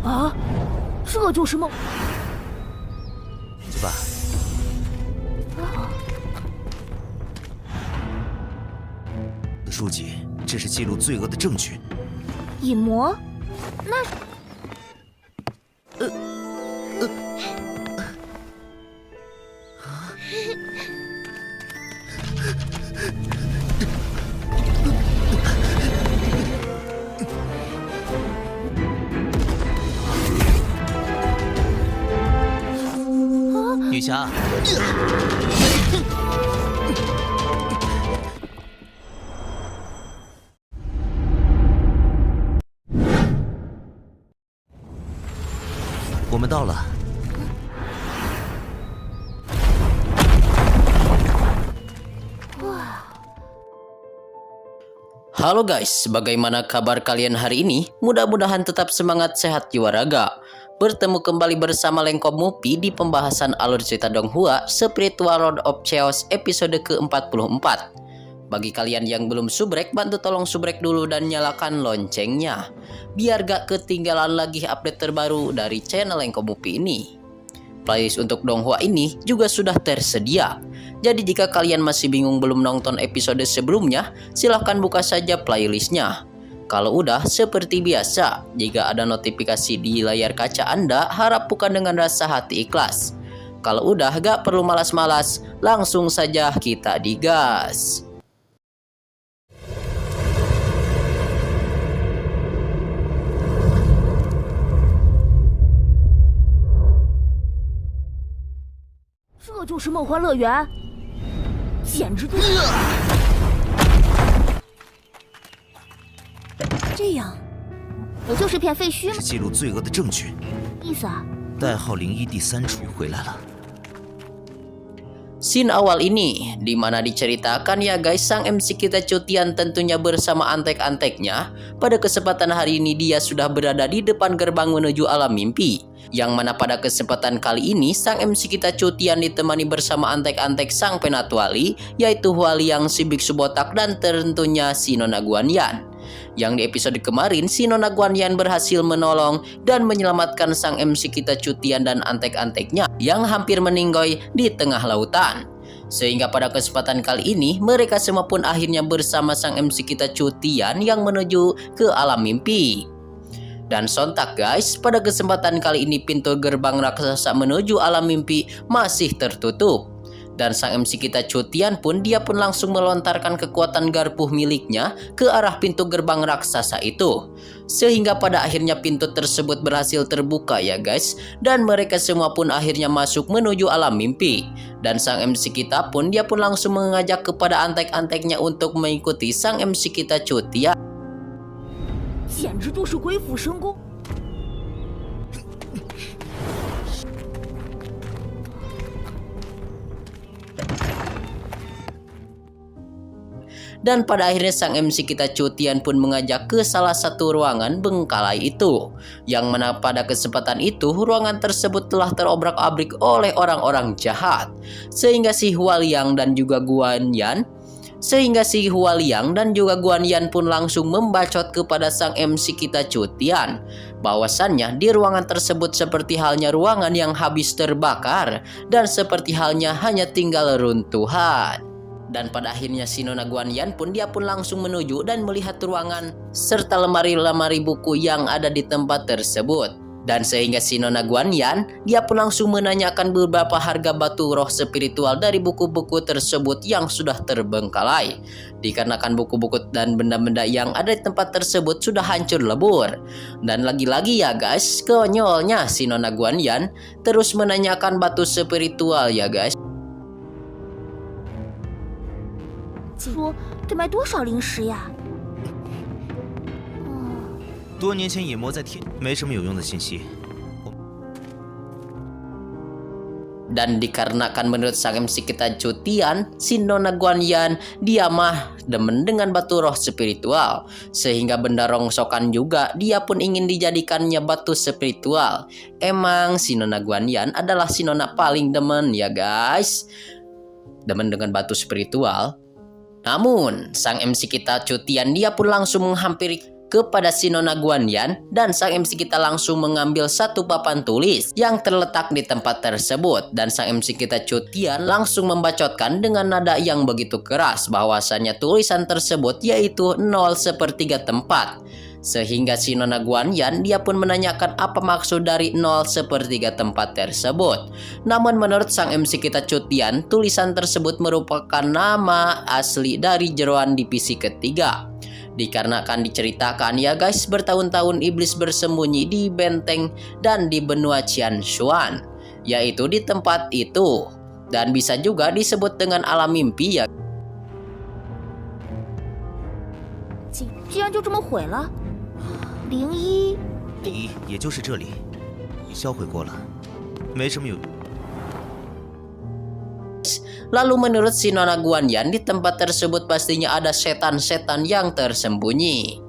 啊，这就是梦。去吧。书籍，这是记录罪恶的证据。隐魔？那……女侠，我们到了。Halo guys, bagaimana kabar kalian hari ini? Mudah-mudahan tetap semangat, sehat jiwa raga. Bertemu kembali bersama Lengkop Mupi di pembahasan alur cerita Donghua Spiritual Lord of Chaos episode ke-44. Bagi kalian yang belum subrek, bantu tolong subrek dulu dan nyalakan loncengnya, biar gak ketinggalan lagi update terbaru dari channel Lengkop Mupi ini. Playlist untuk Donghua ini juga sudah tersedia. Jadi jika kalian masih bingung belum nonton episode sebelumnya, silahkan buka saja playlistnya. Kalau udah, seperti biasa, jika ada notifikasi di layar kaca Anda, harap bukan dengan rasa hati ikhlas. Kalau udah, gak perlu malas-malas, langsung saja kita digas.这就是梦幻乐园，简直就是……这样，不就是片废墟吗？是记录罪恶的证据。意思啊？代号01第3处回来了。 Scene awal ini, dimana diceritakan ya guys, sang MC kita Cutian tentunya bersama antek-anteknya. Pada kesempatan hari ini dia sudah berada di depan gerbang menuju alam mimpi. Yang mana pada kesempatan kali ini, sang MC kita Cutian ditemani bersama antek-antek sang penatuali, yaitu Hualiang, si biksu botak, dan tentunya si Nona Guanyan. Yang di episode kemarin, si Nona Guanyan berhasil menolong dan menyelamatkan sang MC kita Cutian dan antek-anteknya yang hampir meninggoy di tengah lautan. Sehingga pada kesempatan kali ini, mereka semua pun akhirnya bersama sang MC kita Cutian yang menuju ke alam mimpi. Dan sontak guys, pada kesempatan kali ini pintu gerbang raksasa menuju alam mimpi masih tertutup. Dan sang MC kita Cutian pun langsung melontarkan kekuatan garpuh miliknya ke arah pintu gerbang raksasa itu. Sehingga pada akhirnya pintu tersebut berhasil terbuka ya guys. Dan mereka semua pun akhirnya masuk menuju alam mimpi. Dan sang MC kita pun langsung mengajak kepada antek-anteknya untuk mengikuti sang MC kita Cutian. 简直就是鬼斧神工！ Dan pada akhirnya sang MC kita Cutian pun mengajak ke salah satu ruangan bengkalai itu. Yang mana pada kesempatan itu ruangan tersebut telah terobrak-abrik oleh orang-orang jahat. Sehingga si Hualiang dan juga Guanyan pun langsung membacot kepada sang MC kita Cutian. Bahwasannya di ruangan tersebut seperti halnya ruangan yang habis terbakar. Dan seperti halnya hanya tinggal runtuhan. Dan pada akhirnya si Nona Guanyan pun langsung menuju dan melihat ruangan serta lemari-lemari buku yang ada di tempat tersebut. Dan sehingga si Nona Guanyan pun langsung menanyakan beberapa harga batu roh spiritual dari buku-buku tersebut yang sudah terbengkalai. Dikarenakan buku-buku dan benda-benda yang ada di tempat tersebut sudah hancur lebur. Dan lagi-lagi ya guys, konyolnya si Nona Guanyan terus menanyakan batu spiritual ya guys. 说得卖多少灵石呀？多年前野魔在天，没什么有用的信息。 Dan dikarenakan menurut sang MC kita Cutian, si Nona Guanyan dia mah demen dengan batu roh spiritual. Sehingga benda rongsokan juga dia pun ingin dijadikannya batu spiritual. Emang si Nona Guanyan adalah si Nona paling demen ya guys. Demen dengan batu spiritual. Namun, sang MC kita Cutian dia pun langsung menghampiri kepada si Nona Guanyan, dan sang MC kita langsung mengambil satu papan tulis yang terletak di tempat tersebut, dan sang MC kita Cutian langsung membacotkan dengan nada yang begitu keras bahwasannya tulisan tersebut yaitu 0/3 tempat. Sehingga si Nona Guanyan dia pun menanyakan apa maksud dari 0/3 tempat tersebut. Namun menurut sang MC kita Cutian, tulisan tersebut merupakan nama asli dari jeroan divisi ketiga. Dikarenakan diceritakan ya guys, bertahun-tahun iblis bersembunyi di benteng dan di benua Qianshuan, yaitu di tempat itu. Dan bisa juga disebut dengan alam mimpi ya. 竟然就这么毁了？01第一，也就是这里，销毁过了，没什么有。 Lalu menurut si Nona Guanyan, di tempat tersebut pastinya ada setan-setan yang tersembunyi.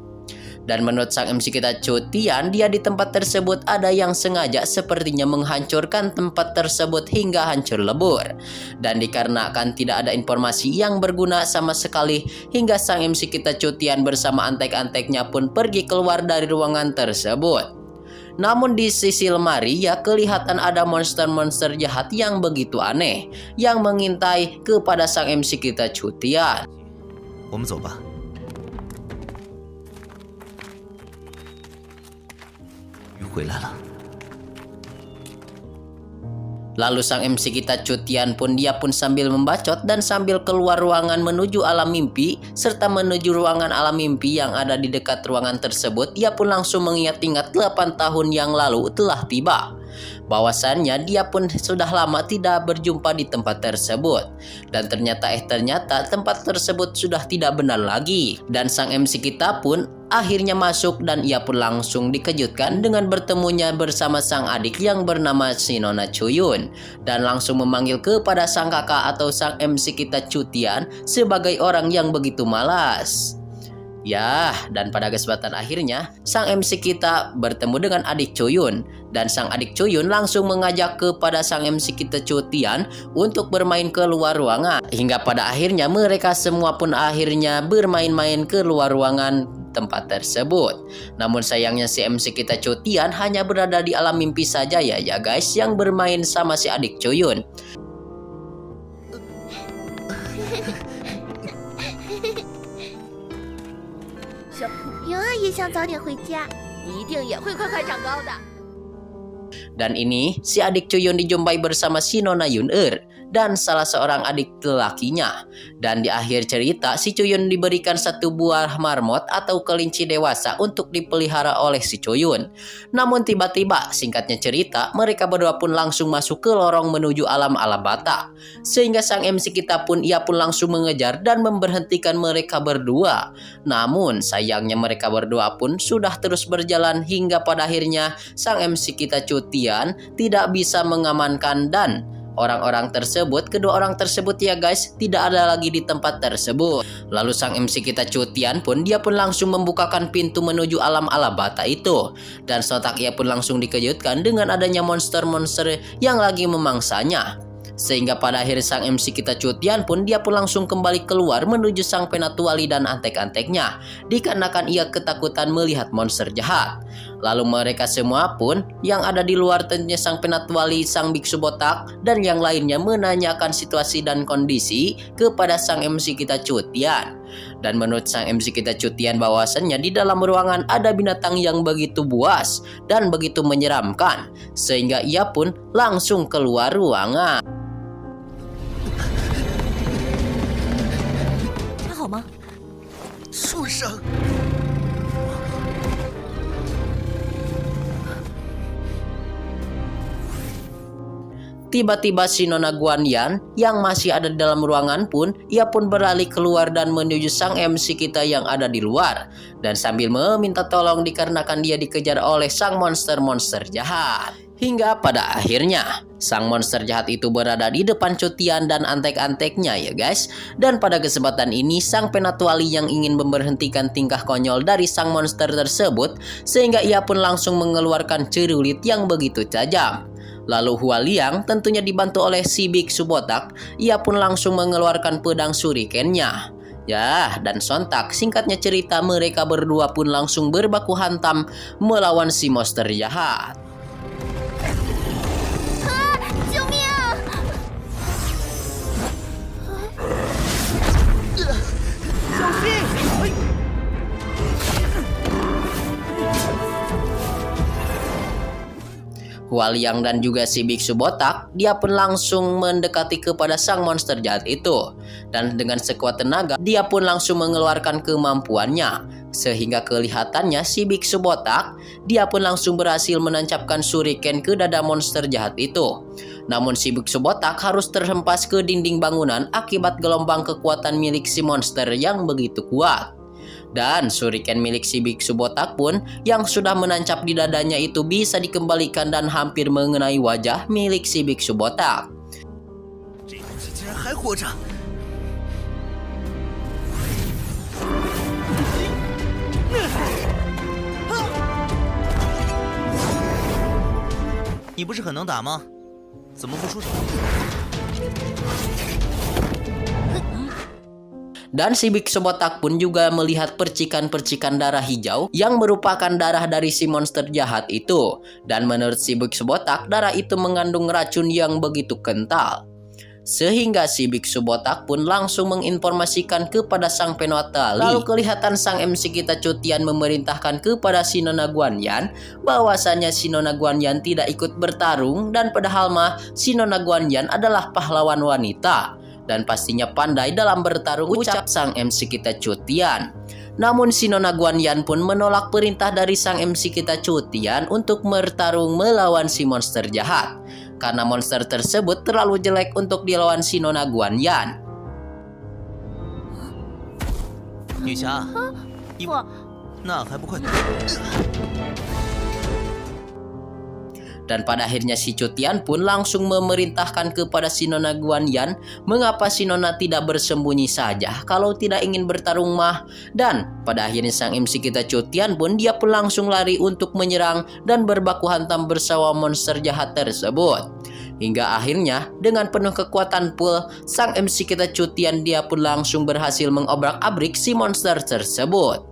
Dan menurut sang MC kita Cutian, dia di tempat tersebut ada yang sengaja sepertinya menghancurkan tempat tersebut hingga hancur lebur. Dan dikarenakan tidak ada informasi yang berguna sama sekali, hingga sang MC kita Cutian bersama antek-anteknya pun pergi keluar dari ruangan tersebut. Namun di sisi lemari ya kelihatan ada monster-monster jahat yang begitu aneh yang mengintai kepada sang MC kita Cutian. 我们走吧。鱼回来了。 Lalu sang MC kita Cutian pun dia pun sambil membacot dan sambil keluar ruangan menuju alam mimpi serta menuju ruangan alam mimpi yang ada di dekat ruangan tersebut, dia pun langsung mengingat-ingat 8 tahun yang lalu telah tiba. Bahwasannya dia pun sudah lama tidak berjumpa di tempat tersebut, dan ternyata tempat tersebut sudah tidak benar lagi. Dan sang MC kita pun akhirnya masuk dan ia pun langsung dikejutkan dengan bertemunya bersama sang adik yang bernama si Nona Chuyun, dan langsung memanggil kepada sang kakak atau sang MC kita Cutian sebagai orang yang begitu malas. Ya, dan pada kesempatan akhirnya sang MC kita bertemu dengan adik Chuyun, dan sang adik Chuyun langsung mengajak kepada sang MC kita Cutian untuk bermain keluar ruangan. Hingga pada akhirnya mereka semua pun akhirnya bermain-main keluar ruangan tempat tersebut. Namun sayangnya si MC kita Cutian hanya berada di alam mimpi saja ya guys, yang bermain sama si adik Chuyun. 云儿也想早点回家，一定也会快快长高的。 Dan ini si adik Chuyun dijumpai bersama si Nona Yun-er dan salah seorang adik lelakinya. Dan di akhir cerita si Chuyun diberikan satu buah marmot atau kelinci dewasa untuk dipelihara oleh si Chuyun. Namun tiba-tiba singkatnya cerita mereka berdua pun langsung masuk ke lorong menuju alam Alabata. Sehingga sang MC kita pun ia pun langsung mengejar dan memberhentikan mereka berdua. Namun sayangnya mereka berdua pun sudah terus berjalan hingga pada akhirnya sang MC kita Cutian tidak bisa mengamankan, dan kedua orang tersebut ya guys tidak ada lagi di tempat tersebut. Lalu sang MC kita Cutian pun dia pun langsung membukakan pintu menuju alam Alabata itu, dan sontak ia pun langsung dikejutkan dengan adanya monster-monster yang lagi memangsanya. Sehingga pada akhir sang MC kita Cutian pun dia pun langsung kembali keluar menuju sang penatuali dan antek-anteknya, dikarenakan ia ketakutan melihat monster jahat. Lalu mereka semua pun yang ada di luar tentunya sang penatuali, sang biksu botak, dan yang lainnya menanyakan situasi dan kondisi kepada sang MC kita Cutian. Dan menurut sang MC kita Cutian bahwasannya di dalam ruangan ada binatang yang begitu buas dan begitu menyeramkan, sehingga ia pun langsung keluar ruangan. 还好吗？树上。 Tiba-tiba si Nona Guanyan yang masih ada di dalam ruangan pun ia pun berlari keluar dan menuju sang MC kita yang ada di luar, dan sambil meminta tolong dikarenakan dia dikejar oleh sang monster-monster jahat. Hingga pada akhirnya sang monster jahat itu berada di depan Cutian dan antek-anteknya ya guys. Dan pada kesempatan ini sang penatuali yang ingin memberhentikan tingkah konyol dari sang monster tersebut, sehingga ia pun langsung mengeluarkan cerulit yang begitu tajam. Lalu Hualiang tentunya dibantu oleh si biksu botak, ia pun langsung mengeluarkan pedang shurikennya. Ya, dan sontak singkatnya cerita mereka berdua pun langsung berbaku hantam melawan si monster jahat. 救命啊！ Hualiang dan juga si biksu botak, dia pun langsung mendekati kepada sang monster jahat itu. Dan dengan sekuat tenaga, dia pun langsung mengeluarkan kemampuannya. Sehingga kelihatannya si biksu botak, dia pun langsung berhasil menancapkan shuriken ke dada monster jahat itu. Namun si biksu botak harus terhempas ke dinding bangunan akibat gelombang kekuatan milik si monster yang begitu kuat. Dan shuriken milik si biksu botak pun yang sudah menancap di dadanya itu bisa dikembalikan dan hampir mengenai wajah milik si biksu botak. 这东西竟然还活着！你不是很能打吗？怎么不出手？ Dan si biksu botak pun juga melihat percikan-percikan darah hijau yang merupakan darah dari si monster jahat itu. Dan menurut si biksu botak, darah itu mengandung racun yang begitu kental. Sehingga si biksu botak pun langsung menginformasikan kepada sang penguasa Li. Lalu kelihatan sang MC kita Cutian memerintahkan kepada si Nona Guanyan bahwasanya si Nona Guanyan tidak ikut bertarung, dan padahal mah si Nona Guanyan adalah pahlawan wanita dan pastinya pandai dalam bertarung, ucap sang MC kita Cutian. Namun si Nona Guanyan pun menolak perintah dari sang MC kita Cutian untuk bertarung melawan si monster jahat, karena monster tersebut terlalu jelek untuk dilawan si Nona Guanyan. 女侠，你我那还不快！ Dan pada akhirnya si Cutian pun langsung memerintahkan kepada si Nona Guanyan mengapa si Nona tidak bersembunyi saja kalau tidak ingin bertarung mah. Dan pada akhirnya sang MC kita Cutian pun dia pun langsung lari untuk menyerang dan berbaku hantam bersama monster jahat tersebut. Hingga akhirnya dengan penuh kekuatan pula sang MC kita Cutian dia pun langsung berhasil mengobrak-abrik si monster tersebut.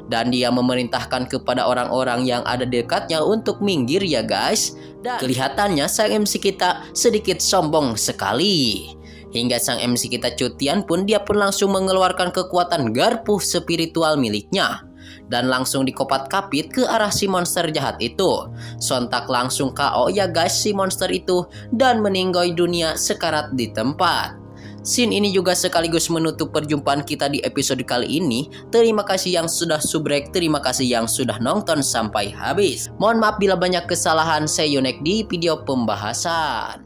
Dan dia memerintahkan kepada orang-orang yang ada dekatnya untuk minggir ya guys. Dan kelihatannya sang MC kita sedikit sombong sekali. Hingga sang MC kita Cutian pun dia pun langsung mengeluarkan kekuatan garpu spiritual miliknya. Dan langsung dikopat kapit ke arah si monster jahat itu. Sontak langsung KO ya guys si monster itu dan meninggoy dunia sekarat di tempat. Scene ini juga sekaligus menutup perjumpaan kita di episode kali ini. Terima kasih yang sudah subrek, terima kasih yang sudah nonton sampai habis. Mohon maaf bila banyak kesalahan, see you next di video pembahasan.